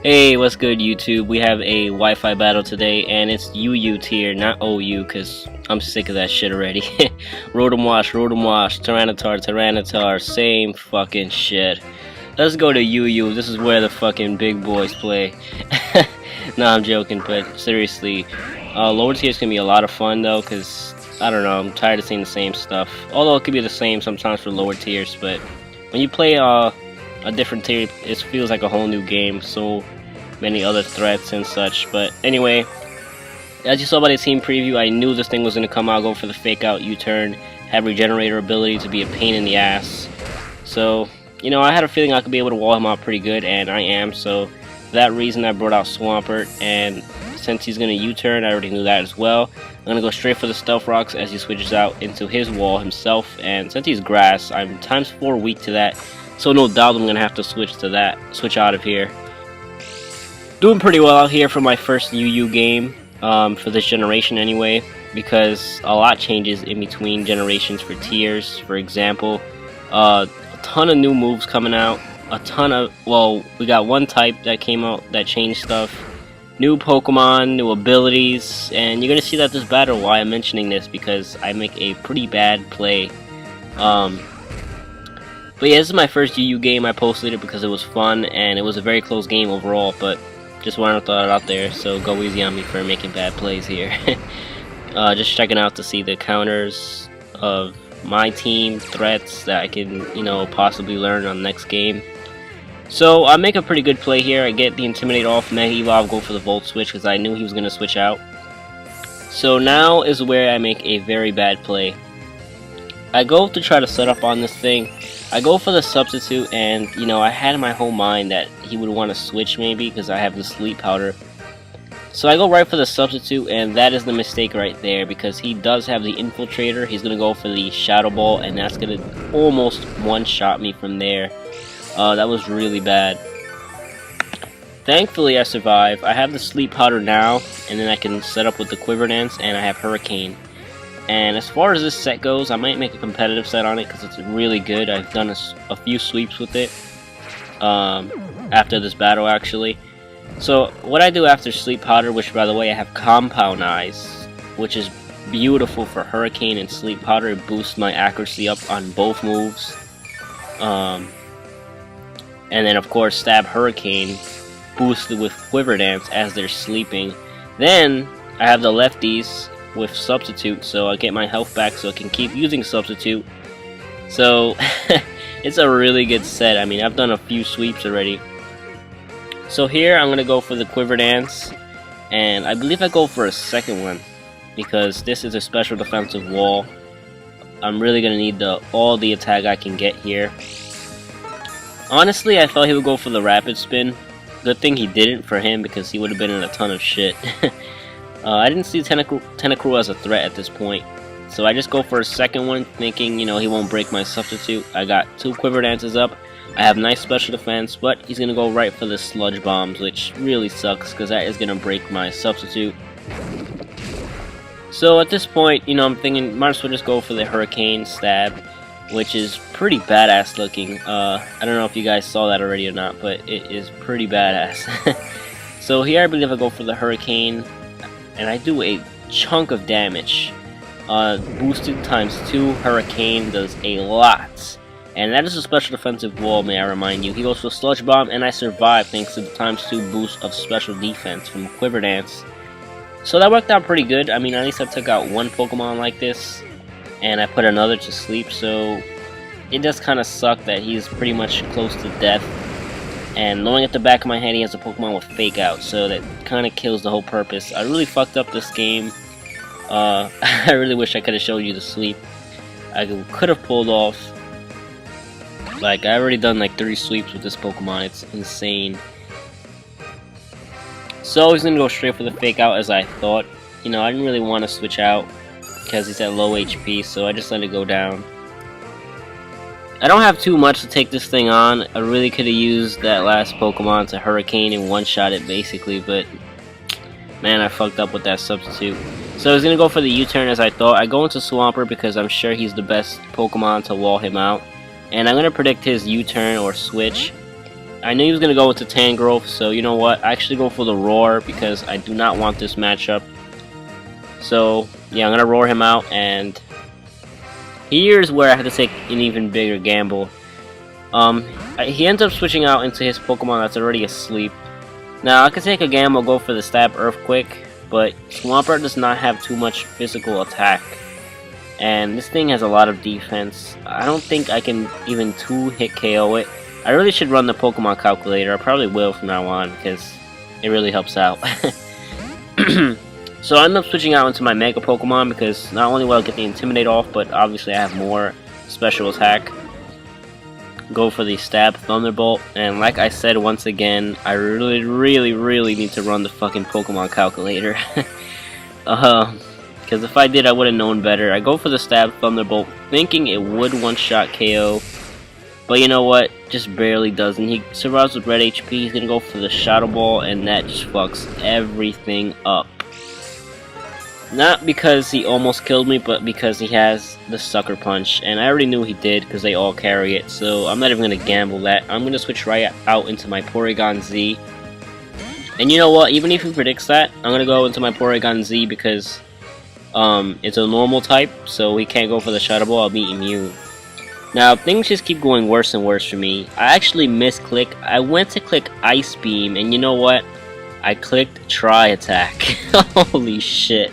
Hey, what's good YouTube? We have a Wi-Fi battle today, and it's UU tier, not OU, because I'm sick of that shit already. Rotom Wash, Tyranitar, same fucking shit. Let's go to UU, this is where the fucking big boys play. No, I'm joking, but seriously, lower tiers can be a lot of fun though, because, I don't know, I'm tired of seeing the same stuff. Although it could be the same sometimes for lower tiers, but when you play a different tier, it feels like a whole new game. So many other threats and such. But anyway, as you saw by the team preview, I knew this thing was going to come out, go for the fake out U-turn, have regenerator ability to be a pain in the ass. So, you know, I had a feeling I could be able to wall him out pretty good, and I am. So for that reason I brought out Swampert, and since he's going to U-turn, I already knew that as well. I'm going to go straight for the Stealth Rocks as he switches out into his wall himself, and since he's grass, I'm ×4 weak to that. So no doubt I'm going to have to switch out of here. Doing pretty well out here for my first UU game, for this generation anyway, because a lot changes in between generations for tiers. For example, a ton of new moves coming out, we got one type that came out that changed stuff, new Pokemon, new abilities, and you're going to see that this battle, why I'm mentioning this, because I make a pretty bad play. But yeah, this is my first UU game. I posted it because it was fun, and it was a very close game overall, but just wanted to throw it out there, so go easy on me for making bad plays here. Just checking out to see the counters of my team, threats that I can, you know, possibly learn on the next game. So I make a pretty good play here. I get the Intimidate off, Mega Evolve, go for the Volt Switch because I knew he was going to switch out. So now is where I make a very bad play. I go to try to set up on this thing. I go for the substitute, and you know, I had in my whole mind that he would want to switch maybe because I have the sleep powder. So I go right for the substitute, and that is the mistake right there because he does have the infiltrator. He's gonna go for the Shadow Ball, and that's gonna almost one-shot me from there. That was really bad. Thankfully I survive. I have the sleep powder now, and then I can set up with the Quiver Dance, and I have Hurricane. And as far as this set goes, I might make a competitive set on it because it's really good. I've done a few sweeps with it after this battle, actually. So what I do after Sleep Powder, which by the way I have Compound Eyes, which is beautiful for Hurricane and Sleep Powder. It boosts my accuracy up on both moves. And then of course Stab Hurricane boosted with Quiver Dance as they're sleeping. Then I have the lefties with Substitute, so I get my health back so I can keep using Substitute. So it's a really good set. I mean, I've done a few sweeps already. So here I'm gonna go for the Quiver Dance, and I believe I go for a second one because this is a special defensive wall. I'm really gonna need all the attack I can get here. Honestly, I thought he would go for the Rapid Spin. Good thing he didn't for him because he would have been in a ton of shit. I didn't see Tentacruel as a threat at this point, so I just go for a second one thinking, you know, he won't break my substitute. I got 2 Quiver Dances up, I have nice special defense, but he's going to go right for the Sludge Bombs, which really sucks because that is going to break my substitute. So at this point, you know, I'm thinking might as well just go for the Hurricane Stab, which is pretty badass looking. I don't know if you guys saw that already or not, but it is pretty badass. So here I believe I go for the Hurricane, and I do a chunk of damage. Boosted ×2 Hurricane does a lot. And that is a special defensive wall, may I remind you. He goes for Sludge Bomb, and I survive thanks to the ×2 boost of special defense from Quiver Dance. So that worked out pretty good. I mean, at least I took out one Pokemon like this, and I put another to sleep, so it does kind of suck that he's pretty much close to death. And knowing at the back of my head he has a Pokemon with Fake Out, so that kind of kills the whole purpose. I really fucked up this game. I really wish I could have showed you the sweep. I could have pulled off. Like, I already done like 3 sweeps with this Pokemon. It's insane. So he's gonna go straight for the Fake Out as I thought. You know, I didn't really want to switch out because he's at low HP, so I just let it go down. I don't have too much to take this thing on. I really could have used that last Pokemon to Hurricane and one-shot it basically, but man, I fucked up with that substitute. So I was gonna go for the U-turn as I thought. I go into Swampert because I'm sure he's the best Pokemon to wall him out, and I'm gonna predict his U-turn or switch. I knew he was going to go with the Tangrowth, so you know what? I actually go for the Roar because I do not want this matchup. So, yeah, I'm going to roar him out, and here's where I have to take an even bigger gamble. He ends up switching out into his Pokemon that's already asleep. Now, I could take a gamble, go for the Stab Earthquake, but Swampert does not have too much physical attack. And this thing has a lot of defense. I don't think I can even 2-hit KO it. I really should run the Pokemon calculator. I probably will from now on, because it really helps out. So I end up switching out into my Mega Pokemon, because not only will I get the Intimidate off, but obviously I have more special attack. Go for the Stab Thunderbolt, and like I said once again, I really need to run the fucking Pokemon calculator. Because if I did, I would have known better. I go for the Stab Thunderbolt, thinking it would one-shot KO, but you know what? Just barely doesn't. He survives with red HP. He's gonna go for the Shadow Ball, and that just fucks everything up. Not because he almost killed me, but because he has the Sucker Punch, and I already knew he did because they all carry it, so I'm not even going to gamble that. I'm going to switch right out into my Porygon Z. And you know what, even if he predicts that, I'm going to go into my Porygon Z because it's a normal type, so he can't go for the Shadow Ball. I'll be immune. Now, things just keep going worse and worse for me. I actually misclicked. I went to click Ice Beam, and you know what? I clicked Tri Attack. Holy shit.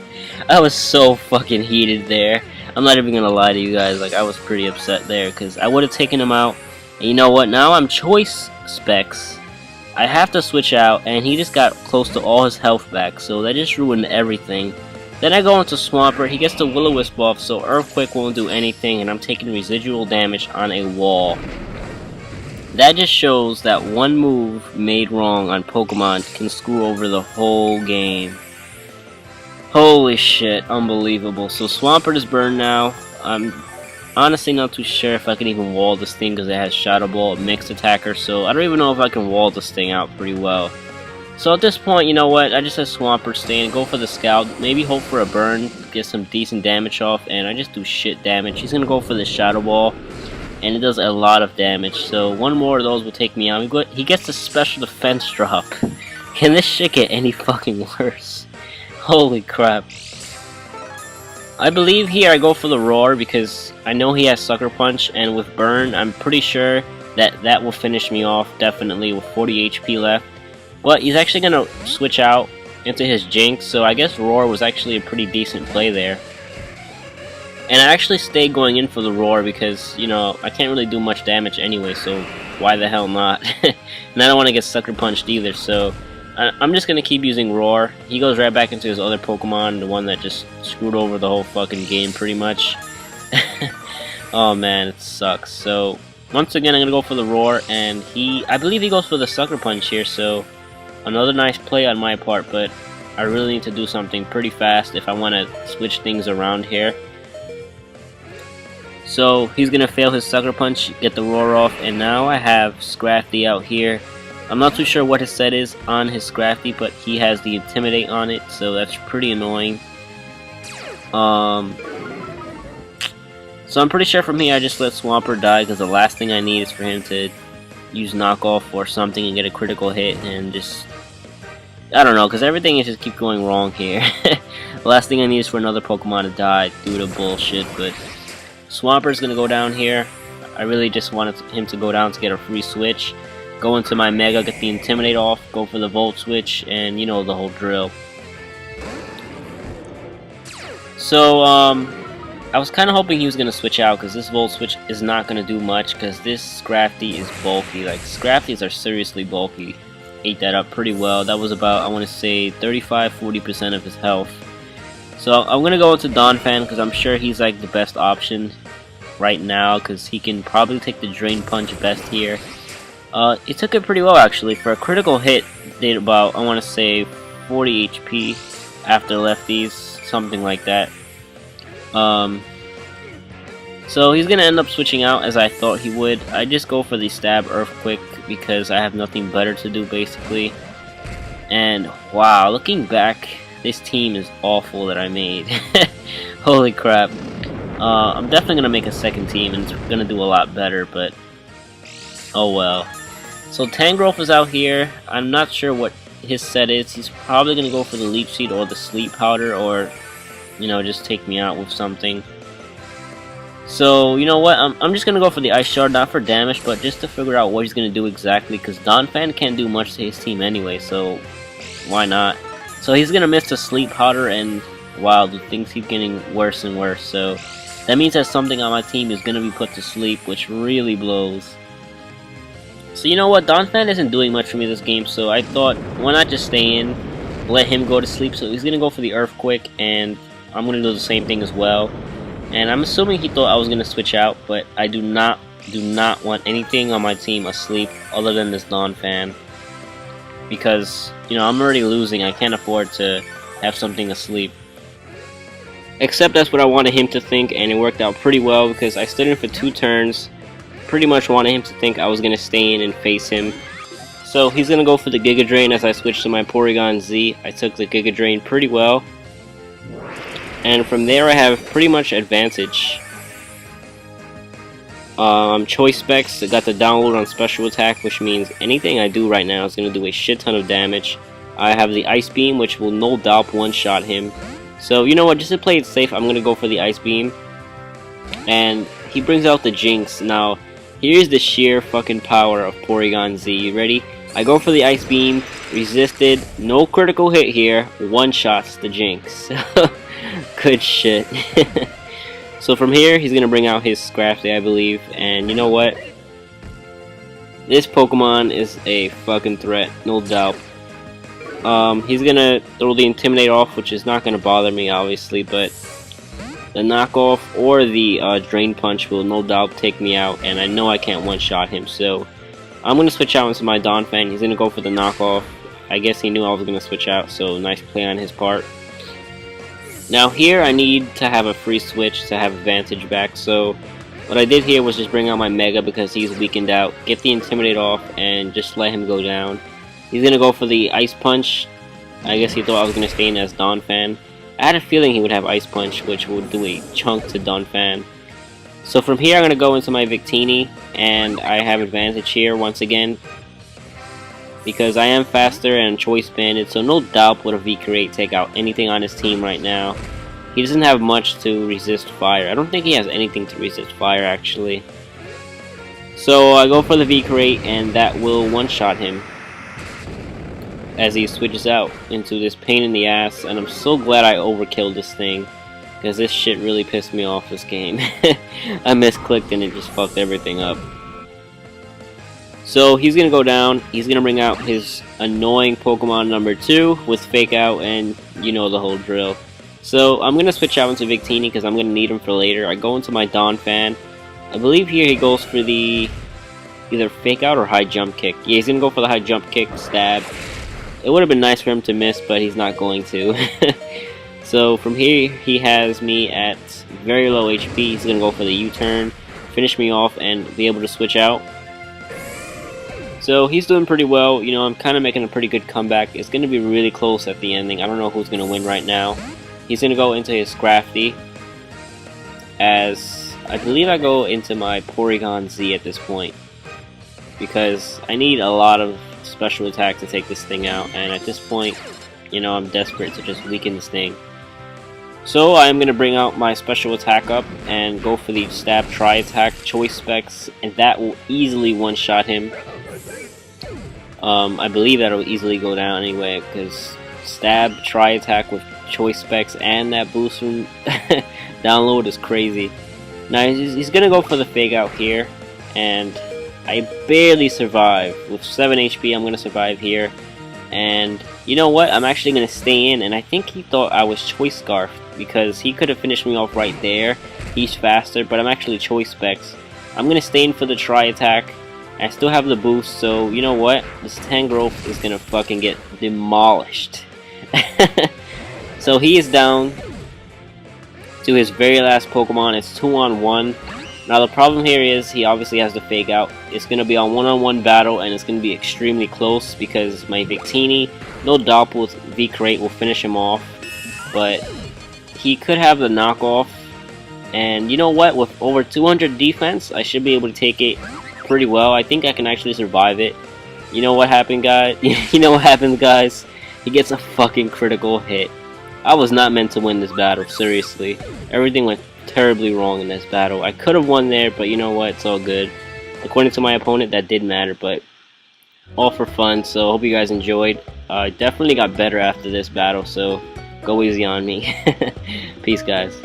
I was so fucking heated there. I'm not even gonna lie to you guys, like I was pretty upset there because I would have taken him out. And you know what, now I'm Choice Specs. I have to switch out, and he just got close to all his health back, so that just ruined everything. Then I go into Swampert, he gets the Will-O-Wisp off, so Earthquake won't do anything, and I'm taking residual damage on a wall. That just shows that one move made wrong on Pokemon can screw over the whole game. Holy shit, unbelievable. So Swampert is burned now. I'm honestly not too sure if I can even wall this thing because it has Shadow Ball, Mixed Attacker, so I don't even know if I can wall this thing out pretty well. So at this point, you know what, I just have Swampert stay and go for the Scout, maybe hope for a burn, get some decent damage off, and I just do shit damage. He's gonna go for the Shadow Ball, and it does a lot of damage, so one more of those will take me out. He gets a special defense drop. Can this shit get any fucking worse? Holy crap. I believe here I go for the Roar because I know he has Sucker Punch, and with Burn, I'm pretty sure that will finish me off, definitely, with 40 HP left. But he's actually going to switch out into his Jinx, so I guess Roar was actually a pretty decent play there. And I actually stayed going in for the Roar because, you know, I can't really do much damage anyway, so why the hell not? And I don't want to get Sucker Punched either, so I'm just going to keep using Roar. He goes right back into his other Pokemon, the one that just screwed over the whole fucking game pretty much. Oh man, it sucks. So, once again I'm going to go for the Roar, and I believe he goes for the Sucker Punch here, so another nice play on my part, but I really need to do something pretty fast if I want to switch things around here. So, he's going to fail his Sucker Punch, get the Roar off, and now I have Scrafty out here. I'm not too sure what his set is on his Scrafty, but he has the Intimidate on it, so that's pretty annoying. So I'm pretty sure from here I just let Swampert die, because the last thing I need is for him to use Knockoff or something and get a critical hit, and just... I don't know, because everything is just keep going wrong here. The last thing I need is for another Pokemon to die due to bullshit, but... Swampert's gonna go down here. I really just wanted him to go down to get a free switch. Go into my Mega, get the Intimidate off, go for the Volt Switch, and you know the whole drill. So, I was kind of hoping he was going to switch out, because this Volt Switch is not going to do much, because this Scrafty is bulky. Like, Scrafties are seriously bulky. Ate that up pretty well. That was about, I want to say, 35-40% of his health. So, I'm going to go into Donphan, because I'm sure he's, like, the best option right now, because he can probably take the Drain Punch best here. He took it pretty well, actually. For a critical hit, did about, I want to say, 40 HP after lefties, something like that. So he's gonna end up switching out as I thought he would. I just go for the Stab Earthquake because I have nothing better to do, basically. And wow, looking back, this team is awful that I made. Holy crap. I'm definitely gonna make a second team and it's gonna do a lot better, but oh well. So Tangrowth is out here. I'm not sure what his set is. He's probably gonna go for the Leech Seed or the Sleep Powder, or you know, just take me out with something. So you know what? I'm just gonna go for the Ice Shard, not for damage, but just to figure out what he's gonna do exactly. Because Donphan can't do much to his team anyway, so why not? So he's gonna miss the Sleep Powder, and wow, the things keep getting worse and worse. So that means that something on my team is gonna be put to sleep, which really blows. So you know what, Donphan isn't doing much for me this game, so I thought, why not just stay in, let him go to sleep. So he's gonna go for the Earthquake, and I'm gonna do the same thing as well. And I'm assuming he thought I was gonna switch out, but I do not want anything on my team asleep other than this Donphan. Because, you know, I'm already losing, I can't afford to have something asleep. Except that's what I wanted him to think, and it worked out pretty well because I stood in for 2 turns. Pretty much wanted him to think I was going to stay in and face him. So he's going to go for the Giga Drain as I switch to my Porygon Z. I took the Giga Drain pretty well. And from there I have pretty much advantage. Choice Specs, I got the download on special attack, which means anything I do right now is going to do a shit ton of damage. I have the Ice Beam, which will no doubt one-shot him. So you know what, just to play it safe, I'm going to go for the Ice Beam. And he brings out the Jinx. Now, here's the sheer fucking power of Porygon Z. You ready? I go for the Ice Beam, resisted, no critical hit here, one-shots the Jinx. Good shit. So from here, he's gonna bring out his Scrafty, I believe, and you know what? This Pokemon is a fucking threat, no doubt. He's gonna throw the Intimidate off, which is not gonna bother me, obviously, but the knockoff or the Drain Punch will no doubt take me out, and I know I can't one-shot him, so I'm gonna switch out into my Donphan. He's gonna go for the knockoff. I guess he knew I was gonna switch out, so nice play on his part. Now here I need to have a free switch to have advantage back, so what I did here was just bring out my Mega because he's weakened out, get the Intimidate off, and just let him go down. He's gonna go for the Ice Punch. I guess he thought I was gonna stay in as Donphan. I had a feeling he would have Ice Punch, which would do a chunk to Donphan. So from here I'm gonna go into my Victini, and I have advantage here once again because I am faster and choice banded, so no doubt would a V-Create take out anything on his team right now. He doesn't have much to resist fire. I don't think he has anything to resist fire, actually. So I go for the V-Create, and that will one-shot him as he switches out into this pain in the ass, and I'm so glad I overkilled this thing because this shit really pissed me off this game. I misclicked and it just fucked everything up. So he's gonna go down, he's gonna bring out his annoying Pokemon number 2 with Fake Out, and you know the whole drill. So I'm gonna switch out into Victini because I'm gonna need him for later. I go into my Donphan. I believe here he goes for the either Fake Out or High Jump Kick. Yeah, he's gonna go for the High Jump Kick, Stab. It would have been nice for him to miss, but he's not going to. So from here he has me at very low HP. He's gonna go for the U-turn, finish me off, and be able to switch out. So he's doing pretty well. You know, I'm kind of making a pretty good comeback. It's going to be really close at the ending. I don't know who's going to win right now. He's going to go into his Scrafty, as I believe I go into my Porygon Z at this point, because I need a lot of special attack to take this thing out, and at this point, you know, I'm desperate to just weaken this thing. So I'm going to bring out my special attack up and go for the Stab Tri-Attack Choice Specs, and that will easily one-shot him. I believe that will easily go down anyway, because Stab, Tri-Attack with Choice Specs and that boost from download is crazy. Now he's gonna go for the Fake Out here, and I barely survive. With 7 HP I'm gonna survive here, and you know what, I'm actually gonna stay in, and I think he thought I was Choice Scarfed, because he could have finished me off right there. He's faster, but I'm actually Choice Specs. I'm gonna stay in for the Tri-Attack. I still have the boost, so you know what? This Tangrowth is gonna fucking get demolished. So he is down to his very last Pokemon. It's 2-on-1. Now the problem here is he obviously has to Fake Out. It's gonna be a 1-on-1 battle, and it's gonna be extremely close because my Victini, no doubt with V-Create, will finish him off. But he could have the knockoff, and you know what? With over 200 defense, I should be able to take it pretty well. I think I can actually survive it. You know what happened, guys? You know what happens, guys? He gets a fucking critical hit. I was not meant to win this battle, seriously. Everything went terribly wrong in this battle. I could have won there, but you know what? It's all good. According to my opponent, that did matter, but all for fun. So hope you guys enjoyed. I definitely got better after this battle, so go easy on me. Peace, guys.